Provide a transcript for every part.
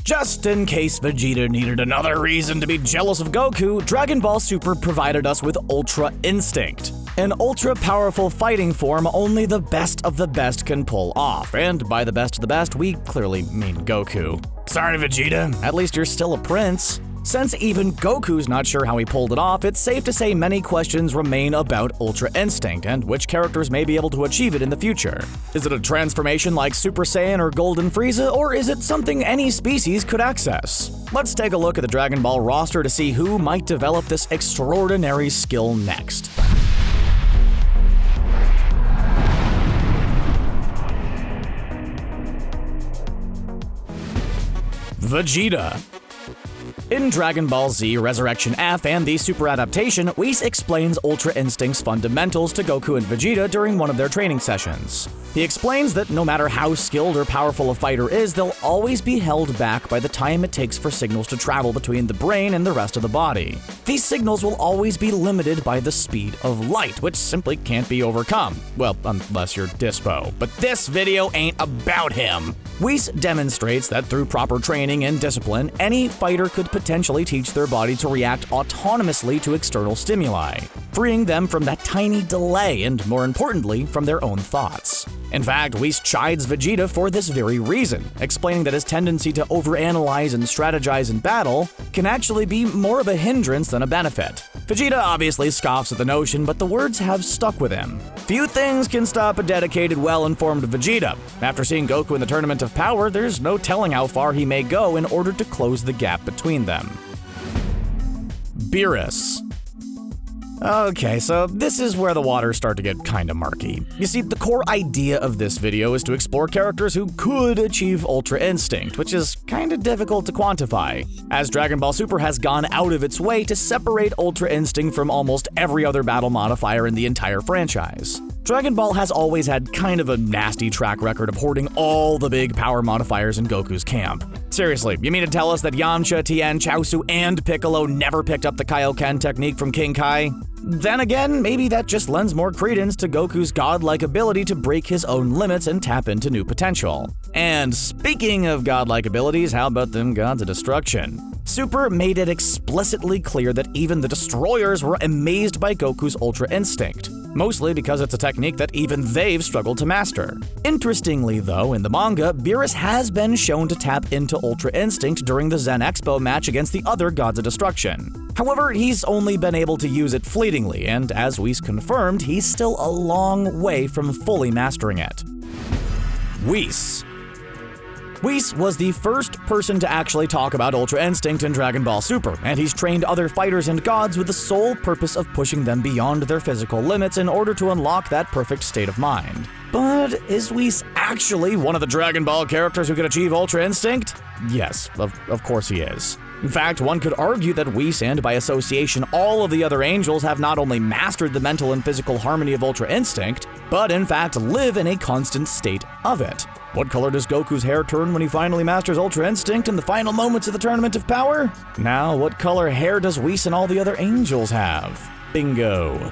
Just in case Vegeta needed another reason to be jealous of Goku, Dragon Ball Super provided us with Ultra Instinct, an ultra-powerful fighting form only the best of the best can pull off, and by the best of the best, we clearly mean Goku. Sorry, Vegeta, at least you're still a prince. Since even Goku's not sure how he pulled it off, it's safe to say many questions remain about Ultra Instinct and which characters may be able to achieve it in the future. Is it a transformation like Super Saiyan or Golden Frieza, or is it something any species could access? Let's take a look at the Dragon Ball roster to see who might develop this extraordinary skill next. Vegeta. In Dragon Ball Z Resurrection F and the Super Adaptation, Whis explains Ultra Instinct's fundamentals to Goku and Vegeta during one of their training sessions. He explains that no matter how skilled or powerful a fighter is, they'll always be held back by the time it takes for signals to travel between the brain and the rest of the body. These signals will always be limited by the speed of light, which simply can't be overcome. Well, unless you're Dispo. But this video ain't about him. Whis demonstrates that through proper training and discipline, any fighter could potentially teach their body to react autonomously to external stimuli, freeing them from that tiny delay and, more importantly, from their own thoughts. In fact, Whis chides Vegeta for this very reason, explaining that his tendency to overanalyze and strategize in battle can actually be more of a hindrance than a benefit. Vegeta obviously scoffs at the notion, but the words have stuck with him. Few things can stop a dedicated, well-informed Vegeta. After seeing Goku in the Tournament of Power, there's no telling how far he may go in order to close the gap between them. Beerus. Okay, so this is where the waters start to get kinda murky. You see, the core idea of this video is to explore characters who could achieve Ultra Instinct, which is kinda difficult to quantify, as Dragon Ball Super has gone out of its way to separate Ultra Instinct from almost every other battle modifier in the entire franchise. Dragon Ball has always had kind of a nasty track record of hoarding all the big power modifiers in Goku's camp. Seriously, you mean to tell us that Yamcha, Tien, Chaozu, and Piccolo never picked up the Kaioken technique from King Kai? Then again, maybe that just lends more credence to Goku's godlike ability to break his own limits and tap into new potential. And speaking of godlike abilities, how about them Gods of Destruction? Super made it explicitly clear that even the Destroyers were amazed by Goku's Ultra Instinct, mostly because it's a technique that even they've struggled to master. Interestingly though, in the manga, Beerus has been shown to tap into Ultra Instinct during the Zen Expo match against the other Gods of Destruction. However, he's only been able to use it fleetingly, and as Whis confirmed, he's still a long way from fully mastering it. Whis. Whis was the first person to actually talk about Ultra Instinct in Dragon Ball Super, and he's trained other fighters and gods with the sole purpose of pushing them beyond their physical limits in order to unlock that perfect state of mind. But is Whis actually one of the Dragon Ball characters who can achieve Ultra Instinct? Yes, of course he is. In fact, one could argue that Whis, and by association all of the other angels, have not only mastered the mental and physical harmony of Ultra Instinct, but in fact live in a constant state of it. What color does Goku's hair turn when he finally masters Ultra Instinct in the final moments of the Tournament of Power? Now, what color hair does Whis and all the other angels have? Bingo.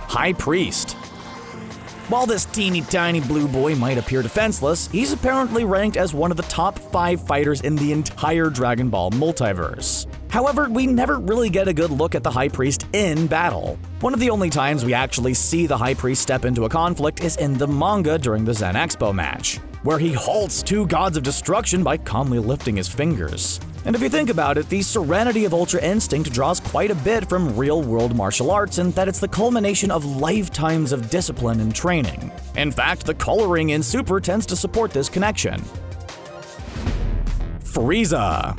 High Priest. While this teeny tiny blue boy might appear defenseless, he's apparently ranked as one of the top 5 fighters in the entire Dragon Ball multiverse. However, we never really get a good look at the High Priest in battle. One of the only times we actually see the High Priest step into a conflict is in the manga during the Zen Expo match, where he halts 2 Gods of Destruction by calmly lifting his fingers. And if you think about it, the serenity of Ultra Instinct draws quite a bit from real-world martial arts in that it's the culmination of lifetimes of discipline and training. In fact, the coloring in Super tends to support this connection. Frieza.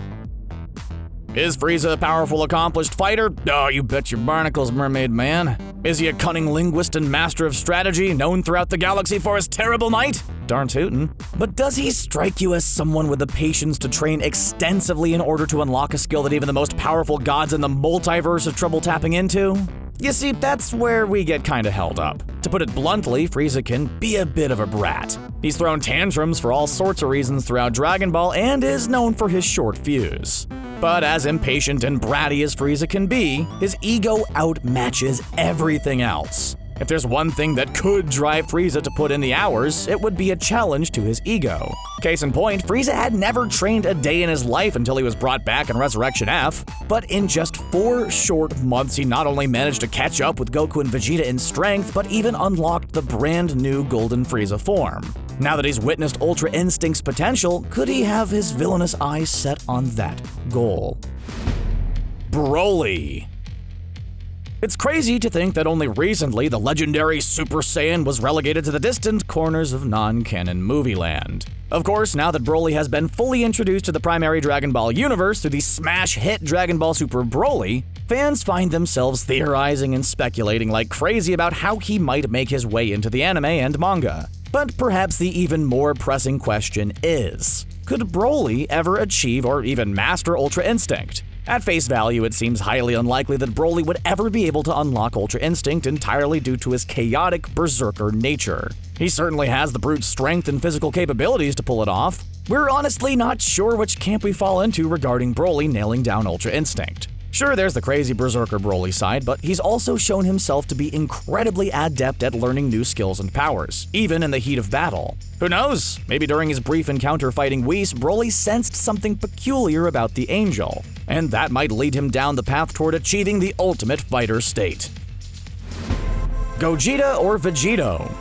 Is Frieza a powerful, accomplished fighter? Oh, you bet your barnacles, mermaid man. Is he a cunning linguist and master of strategy, known throughout the galaxy for his terrible might? Darn tootin'. But does he strike you as someone with the patience to train extensively in order to unlock a skill that even the most powerful gods in the multiverse have trouble tapping into? You see, that's where we get kinda held up. To put it bluntly, Frieza can be a bit of a brat. He's thrown tantrums for all sorts of reasons throughout Dragon Ball and is known for his short fuse. But as impatient and bratty as Frieza can be, his ego outmatches everything else. If there's one thing that could drive Frieza to put in the hours, it would be a challenge to his ego. Case in point, Frieza had never trained a day in his life until he was brought back in Resurrection F, but in just 4 short months he not only managed to catch up with Goku and Vegeta in strength, but even unlocked the brand new Golden Frieza form. Now that he's witnessed Ultra Instinct's potential, could he have his villainous eyes set on that goal? Broly. It's crazy to think that only recently the legendary Super Saiyan was relegated to the distant corners of non-canon movie land. Of course, now that Broly has been fully introduced to the primary Dragon Ball universe through the smash hit Dragon Ball Super Broly, fans find themselves theorizing and speculating like crazy about how he might make his way into the anime and manga. But perhaps the even more pressing question is, could Broly ever achieve or even master Ultra Instinct? At face value, it seems highly unlikely that Broly would ever be able to unlock Ultra Instinct entirely due to his chaotic berserker nature. He certainly has the brute strength and physical capabilities to pull it off. We're honestly not sure which camp we fall into regarding Broly nailing down Ultra Instinct. Sure, there's the crazy berserker Broly side, but he's also shown himself to be incredibly adept at learning new skills and powers, even in the heat of battle. Who knows? Maybe during his brief encounter fighting Whis, Broly sensed something peculiar about the Angel, and that might lead him down the path toward achieving the ultimate fighter state. Gogeta or Vegeta?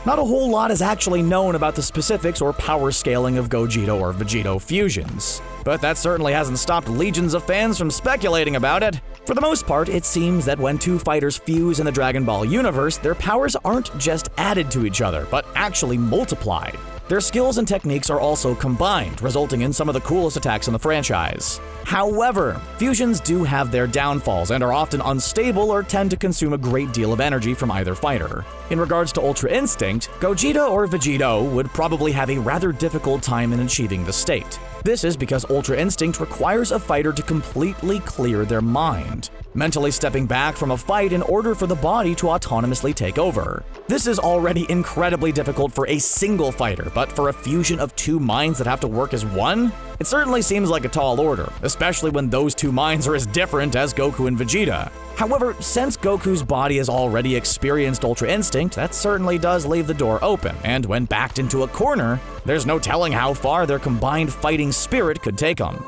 Not a whole lot is actually known about the specifics or power scaling of Gogeta or Vegeta fusions, but that certainly hasn't stopped legions of fans from speculating about it. For the most part, it seems that when two fighters fuse in the Dragon Ball universe, their powers aren't just added to each other, but actually multiplied. Their skills and techniques are also combined, resulting in some of the coolest attacks in the franchise. However, fusions do have their downfalls and are often unstable or tend to consume a great deal of energy from either fighter. In regards to Ultra Instinct, Gogeta or Vegeta would probably have a rather difficult time in achieving the state. This is because Ultra Instinct requires a fighter to completely clear their mind, mentally stepping back from a fight in order for the body to autonomously take over. This is already incredibly difficult for a single fighter, but for a fusion of two minds that have to work as one? It certainly seems like a tall order, especially when those two minds are as different as Goku and Vegeta. However, since Goku's body has already experienced Ultra Instinct, that certainly does leave the door open, and when backed into a corner, there's no telling how far their combined fighting spirit could take them.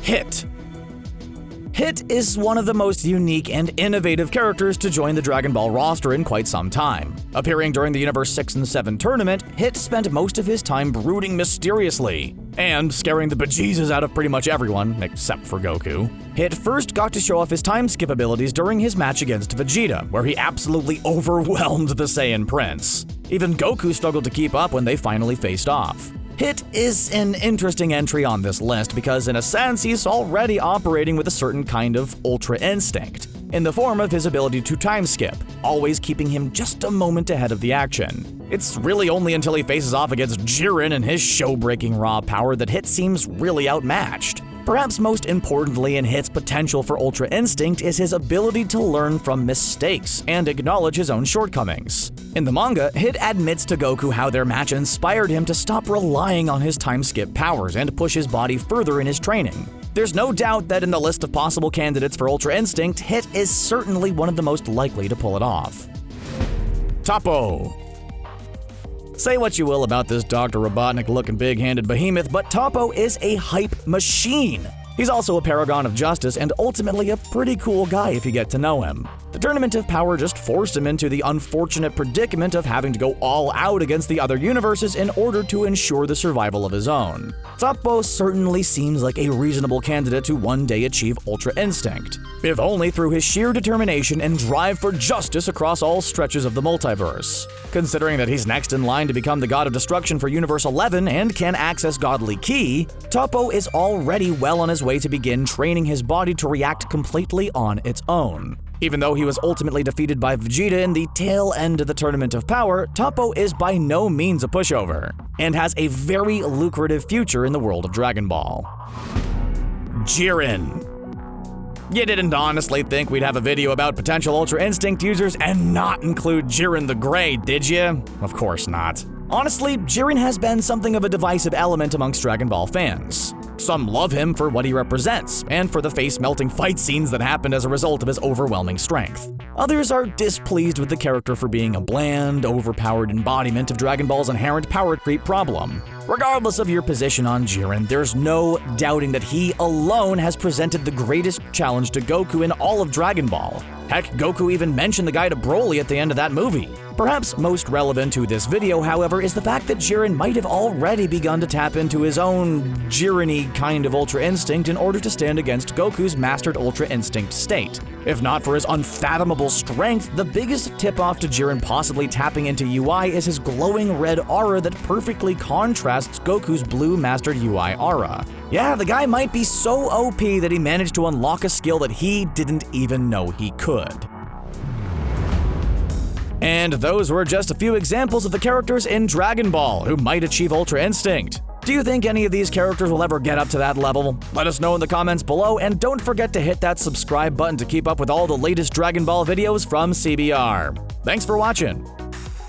Hit. Hit is one of the most unique and innovative characters to join the Dragon Ball roster in quite some time. Appearing during the Universe 6 and 7 tournament, Hit spent most of his time brooding mysteriously and scaring the bejesus out of pretty much everyone, except for Goku. Hit first got to show off his time skip abilities during his match against Vegeta, where he absolutely overwhelmed the Saiyan Prince. Even Goku struggled to keep up when they finally faced off. Hit is an interesting entry on this list because in a sense he's already operating with a certain kind of Ultra Instinct, in the form of his ability to time skip, always keeping him just a moment ahead of the action. It's really only until he faces off against Jiren and his show-breaking raw power that Hit seems really outmatched. Perhaps most importantly in Hit's potential for Ultra Instinct is his ability to learn from mistakes and acknowledge his own shortcomings. In the manga, Hit admits to Goku how their match inspired him to stop relying on his time skip powers and push his body further in his training. There's no doubt that in the list of possible candidates for Ultra Instinct, Hit is certainly one of the most likely to pull it off. Topo. Say what you will about this Dr. Robotnik-looking big-handed behemoth, but Topo is a hype machine. He's also a paragon of justice and ultimately a pretty cool guy if you get to know him. The Tournament of Power just forced him into the unfortunate predicament of having to go all out against the other universes in order to ensure the survival of his own. Topo certainly seems like a reasonable candidate to one day achieve Ultra Instinct, if only through his sheer determination and drive for justice across all stretches of the multiverse. Considering that he's next in line to become the God of Destruction for Universe 11 and can access Godly Ki, Topo is already well on his way to begin training his body to react completely on its own. Even though he was ultimately defeated by Vegeta in the tail end of the Tournament of Power, Topo is by no means a pushover, and has a very lucrative future in the world of Dragon Ball. Jiren. You didn't honestly think we'd have a video about potential Ultra Instinct users and not include Jiren the Grey, did you? Of course not. Honestly, Jiren has been something of a divisive element amongst Dragon Ball fans. Some love him for what he represents, and for the face-melting fight scenes that happened as a result of his overwhelming strength. Others are displeased with the character for being a bland, overpowered embodiment of Dragon Ball's inherent power creep problem. Regardless of your position on Jiren, there's no doubting that he alone has presented the greatest challenge to Goku in all of Dragon Ball. Heck, Goku even mentioned the guy to Broly at the end of that movie. Perhaps most relevant to this video, however, is the fact that Jiren might have already begun to tap into his own Jiren-y kind of Ultra Instinct in order to stand against Goku's mastered Ultra Instinct state. If not for his unfathomable strength, the biggest tip-off to Jiren possibly tapping into UI is his glowing red aura that perfectly contrasts Goku's blue mastered UI aura. Yeah, the guy might be so OP that he managed to unlock a skill that he didn't even know he could. And those were just a few examples of the characters in Dragon Ball who might achieve Ultra Instinct. Do you think any of these characters will ever get up to that level? Let us know in the comments below, and don't forget to hit that subscribe button to keep up with all the latest Dragon Ball videos from CBR. Thanks for watching.